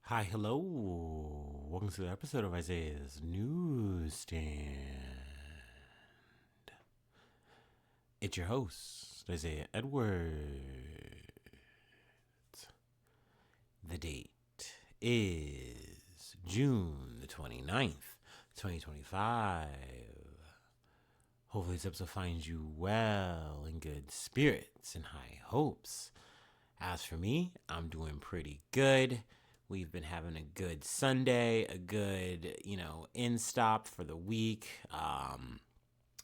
Hi, hello. Welcome to the episode of Isaiah's Newsstand. It's your host, Isaiah Edwards. The date is June the 29th, 2025. Hopefully, this episode finds you well, in good spirits, and high hopes. As for me, I'm doing pretty good. We've been having a good Sunday, a good, in stop for the week.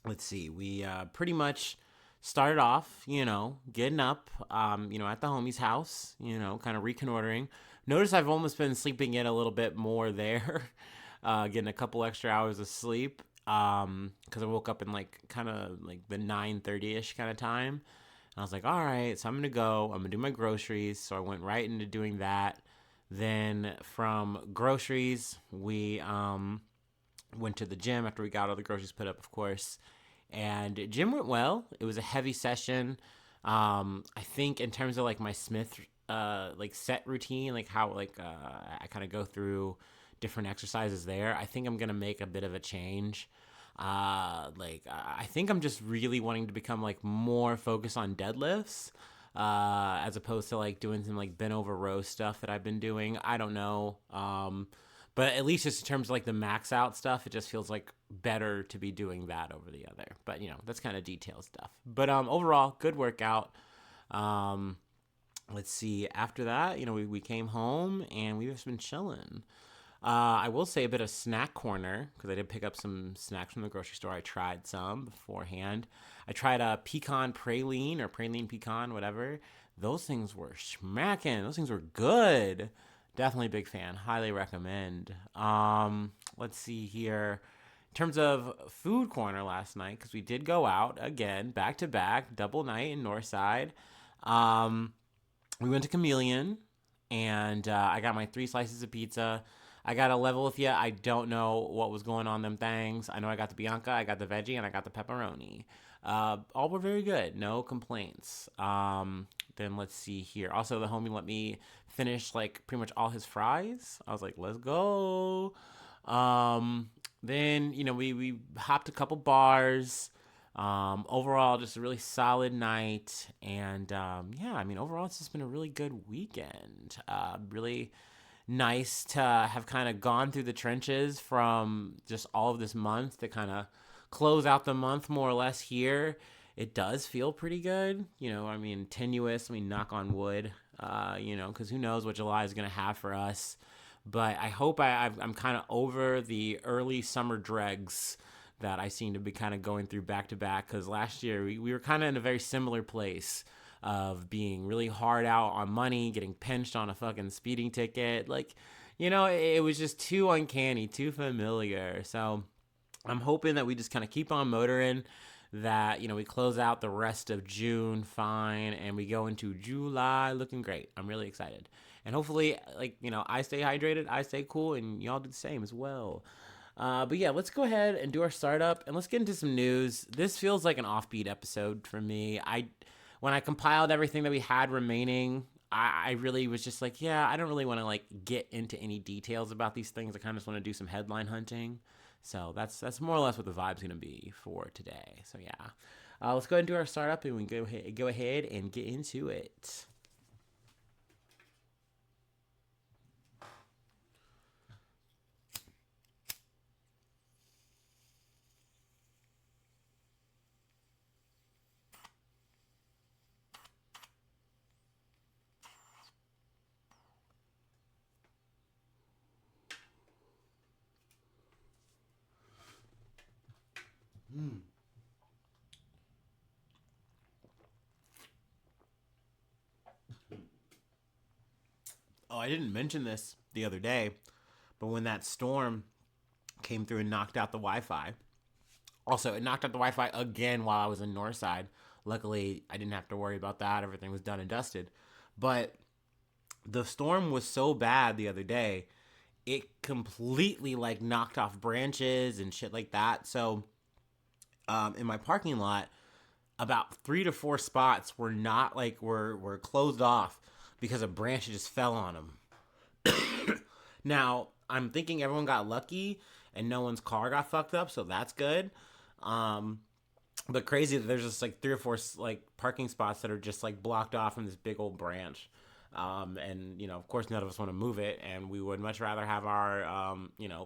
Let's see, we pretty much started off, getting up, at the homie's house, kind of reconnoitering. Notice I've almost been sleeping in a little bit more there, getting a couple extra hours of sleep, because I woke up in kind of like the 9:30ish kind of time. And I was like, all right, so I'm going to go. I'm going to do my groceries. So I went right into doing that. Then from groceries, we went to the gym after we got all the groceries put up, of course. And gym went well. It was a heavy session. I think in terms of like my Smith set routine, like how I kind of go through different exercises there. I think I'm gonna make a bit of a change. I think I'm just really wanting to become like more focused on deadlifts, as opposed to like doing some like bent over row stuff that I've been doing. I don't know. But at least just in terms of like the max out stuff, it just feels like better to be doing that over the other. But that's kind of detail stuff. But overall, good workout. Um, let's see. After that, we came home and we've just been chilling. I will say a bit of snack corner because I did pick up some snacks from the grocery store. I tried some beforehand. I tried a pecan praline or praline pecan, whatever. Those things were smacking. Those things were good. Definitely a big fan. Highly recommend. Let's see here. In terms of food corner last night, because we did go out again, back to back, double night in Northside. Um, we went to Chameleon, and I got my 3 slices of pizza. I got to level with you. I don't know what was going on them things. I know I got the Bianca, I got the veggie, and I got the pepperoni. All were very good. No complaints. Then let's see here. Also, the homie let me finish like pretty much all his fries. I was like, let's go. Then we hopped a couple bars. Overall, just a really solid night, and yeah, I mean, overall, it's just been a really good weekend. Really nice to have kind of gone through the trenches from just all of this month to kind of close out the month more or less here. It does feel pretty good, I mean, tenuous. I mean, knock on wood, because who knows what July is going to have for us. But I hope I'm kind of over the early summer dregs that I seem to be kind of going through back to back. Because last year we were kind of in a very similar place of being really hard out on money, getting pinched on a fucking speeding ticket. Like, it was just too uncanny, too familiar. So I'm hoping that we just kind of keep on motoring, that, we close out the rest of June fine, and we go into July looking great. I'm really excited. And hopefully, I stay hydrated, I stay cool, and y'all do the same as well. But yeah, let's go ahead and do our startup, and let's get into some news. This feels like an offbeat episode for me. When I compiled everything that we had remaining, I really was just like, yeah, I don't really want to like get into any details about these things. I kind of just want to do some headline hunting. So that's more or less what the vibe's gonna be for today. So yeah, let's go ahead and do our startup, and we can go ahead and get into it. Oh, I didn't mention this the other day, but when that storm came through and knocked out the Wi-Fi, also it knocked out the Wi-Fi again while I was in Northside. Luckily, I didn't have to worry about that. Everything was done and dusted. But the storm was so bad the other day, it completely like knocked off branches and shit like that. So in my parking lot, about 3 to 4 spots were not like were closed off because a branch just fell on them. Now, I'm thinking everyone got lucky and no one's car got fucked up, so that's good. Um, but crazy that there's just like three or four like parking spots that are just like blocked off from this big old branch. And of course, none of us want to move it, and we would much rather have our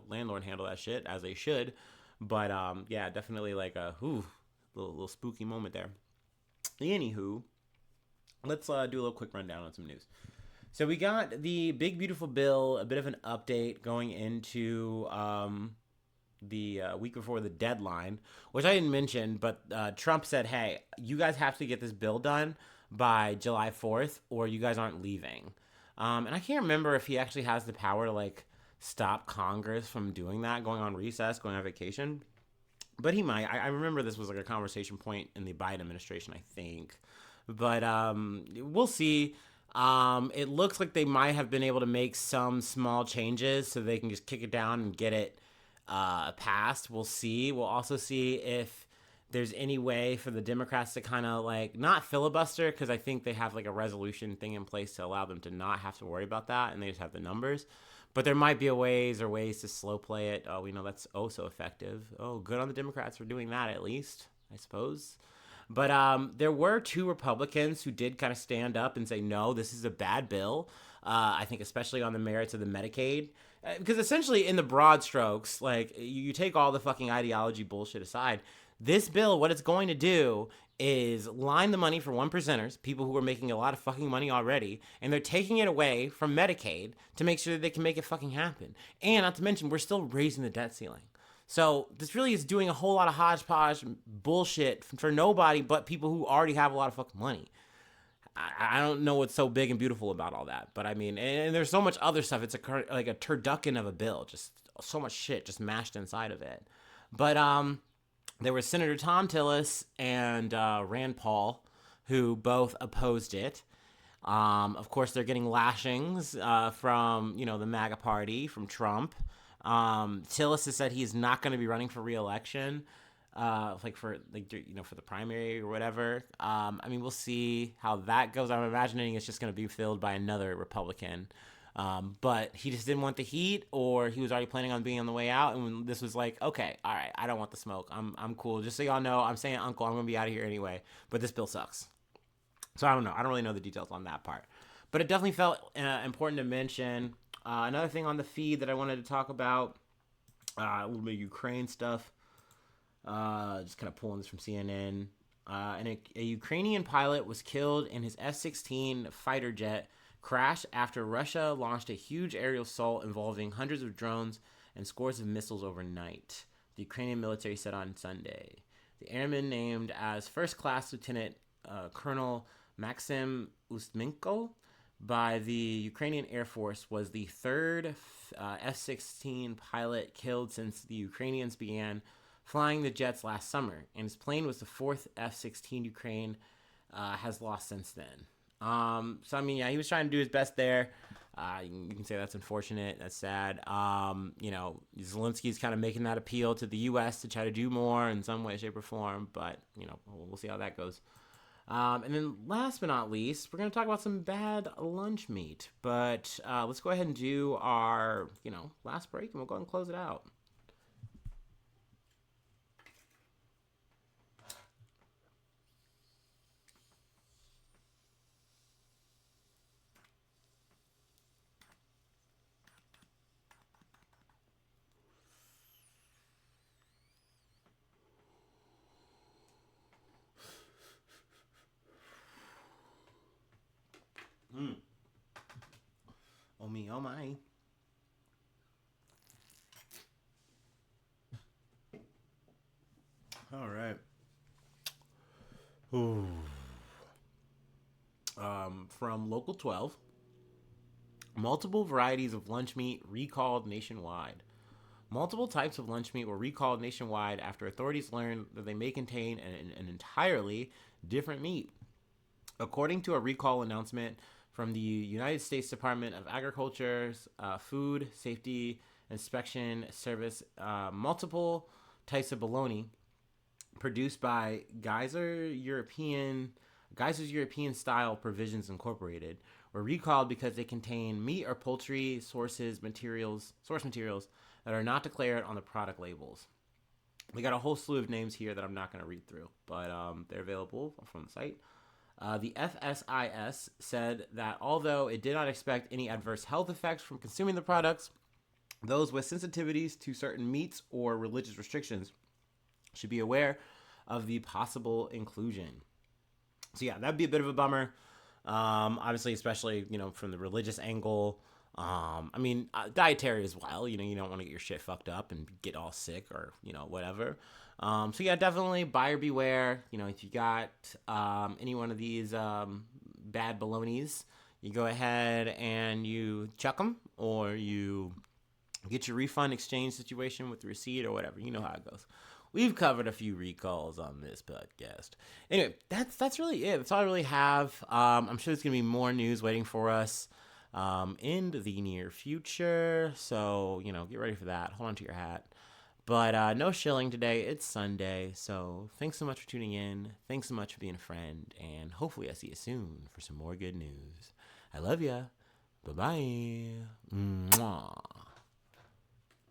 landlord handle that shit as they should. But yeah, definitely like a little spooky moment there. Anywho, let's do a little quick rundown on some news. So we got the big beautiful bill, a bit of an update going into the week before the deadline, which I didn't mention, but Trump said, "Hey, you guys have to get this bill done by July 4th, or you guys aren't leaving." And I can't remember if he actually has the power to like stop Congress from doing that, going on recess, going on vacation. But he might. I remember this was like a conversation point in the Biden administration, I think. But we'll see. It looks like they might have been able to make some small changes so they can just kick it down and get it passed. We'll see. We'll also see if there's any way for the Democrats to kind of like not filibuster, because I think they have like a resolution thing in place to allow them to not have to worry about that, and they just have the numbers. But there might be ways to slow play it. Oh, we know that's oh so effective. Oh, good on the Democrats for doing that at least, I suppose. But there were two Republicans who did kind of stand up and say, no, this is a bad bill. I think especially on the merits of the Medicaid. Because essentially in the broad strokes, like you take all the fucking ideology bullshit aside, this bill, what it's going to do is line the money for one percenters, people who are making a lot of fucking money already, and they're taking it away from Medicaid to make sure that they can make it fucking happen. And not to mention, we're still raising the debt ceiling. So this really is doing a whole lot of hodgepodge bullshit for nobody but people who already have a lot of fucking money. I don't know what's so big and beautiful about all that, but I mean, and there's so much other stuff. It's like a turducken of a bill, just so much shit just mashed inside of it. But there was Senator Tom Tillis and Rand Paul, who both opposed it. Of course, they're getting lashings from the MAGA party, from Trump. Tillis has said he's not going to be running for re-election, for the primary or whatever. I mean, we'll see how that goes. I'm imagining it's just going to be filled by another Republican. But he just didn't want the heat, or he was already planning on being on the way out. And when this was like, okay, all right, I don't want the smoke. I'm cool. Just so y'all know, I'm saying, Uncle, I'm going to be out of here anyway. But this bill sucks. So I don't know. I don't really know the details on that part. But it definitely felt important to mention. Another thing on the feed that I wanted to talk about, a little bit of Ukraine stuff. Just kind of pulling this from CNN. And a Ukrainian pilot was killed in his F-16 fighter jet crash after Russia launched a huge aerial assault involving hundreds of drones and scores of missiles overnight, the Ukrainian military said on Sunday. The airman, named as First Class Lieutenant Colonel Maxim Ustmenko by the Ukrainian Air Force, was the third F-16 pilot killed since the Ukrainians began flying the jets last summer, and his plane was the fourth F-16 Ukraine has lost since then. So I mean, yeah, he was trying to do his best there. You can say that's unfortunate. That's sad. Zelensky's kind of making that appeal to the U.S. to try to do more in some way, shape, or form. But we'll see how that goes. And then last but not least, we're going to talk about some bad lunch meat. But let's go ahead and do our last break, and we'll go ahead and close it out. Oh me, oh my. All right. Ooh. From Local 12, multiple varieties of lunch meat recalled nationwide. Multiple types of lunch meat were recalled nationwide after authorities learned that they may contain an entirely different meat. According to a recall announcement from the United States Department of Agriculture's Food Safety Inspection Service, multiple types of bologna produced by Geyser's European Style Provisions Incorporated were recalled because they contain meat or poultry source materials that are not declared on the product labels. We got a whole slew of names here that I'm not going to read through, but they're available from the site. The FSIS said that although it did not expect any adverse health effects from consuming the products, those with sensitivities to certain meats or religious restrictions should be aware of the possible inclusion. So yeah, that'd be a bit of a bummer. Obviously, especially, from the religious angle. Dietary as well. You don't want to get your shit fucked up and get all sick or, whatever. So yeah, definitely buyer beware. If you got any one of these bad balonies, you go ahead and you chuck them, or you get your refund exchange situation with the receipt or whatever. You know how it goes. We've covered a few recalls on this podcast. Anyway, that's really it. That's all I really have. I'm sure there's going to be more news waiting for us in the near future. So, get ready for that. Hold on to your hat. But no shilling today. It's Sunday. So thanks so much for tuning in. Thanks so much for being a friend. And hopefully I see you soon for some more good news. I love ya. Bye-bye. Mwah.